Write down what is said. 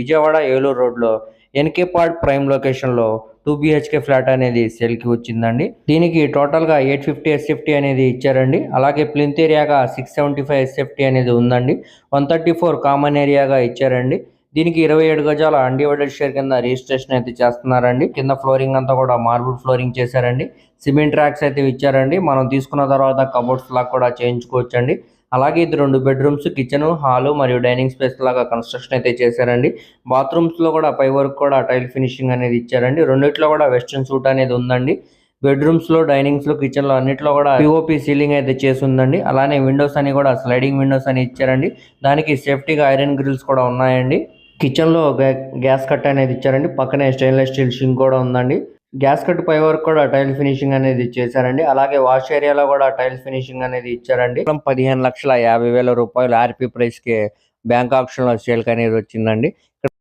విజయవాడ ఏలూరు రోడ్లో NK part prime లొకేషన్లో 2 BHK flat అనేది సేల్కి వచ్చిందండి. దీనికి టోటల్గా 850 SFT అనేది ఇచ్చారండి. అలాగే ప్లింత్ ఏరియాగా 675 SFT అనేది ఉందండి. 134 కామన్ ఏరియాగా ఇచ్చారండి. దీనికి 27 గజాల అన్డివైడెడ్ షేర్ కింద రిజిస్ట్రేషన్ అయితే చేస్తున్నారండి. కింద ఫ్లోరింగ్ అంతా కూడా మార్బుల్ ఫ్లోరింగ్ చేశారండి. సిమెంట్ ట్రాక్స్ అయితే ఇచ్చారండి. మనం తీసుకున్న తర్వాత కబోర్డ్స్ లాగా కూడా చేయించుకోవచ్చండి. అలాగే ఇది 2 బెడ్రూమ్స్, కిచెన్, హాలు మరియు డైనింగ్ స్పేస్ లాగా కన్స్ట్రక్షన్ అయితే చేశారండి. బాత్రూమ్స్ లో కూడా పై వరకు కూడా టైల్ ఫినిషింగ్ అనేది ఇచ్చారండి. రెండిట్లో కూడా వెస్ట్రన్ సూట్ అనేది ఉందండి. బెడ్రూమ్స్ లో, డైనింగ్స్ లో, కిచెన్ లో అన్నిట్లో కూడా పిఓపి సీలింగ్ అయితే చేసి ఉందండి. అలానే విండోస్ అని కూడా స్లైడింగ్ విండోస్ అని ఇచ్చారండి. దానికి సేఫ్టీగా ఐరన్ గ్రిల్స్ కూడా ఉన్నాయండి. కిచెన్ లో గ్యాస్ కట్ అనేది ఇచ్చారండి. పక్కనే స్టెయిన్లెస్ స్టీల్ షింక్ కూడా ఉందండి. గ్యాస్ కట్ పై వరకు కూడా టైల్ ఫినిషింగ్ అనేది చేశారండి. అలాగే వాష్ ఏరియాలో కూడా టైల్ ఫినిషింగ్ అనేది ఇచ్చారండి. 15,50,000 రూపాయలు ఆర్పీ ప్రైస్ కి బ్యాంక్ ఆప్షన్ లో సేల్ అనేది వచ్చిందండి.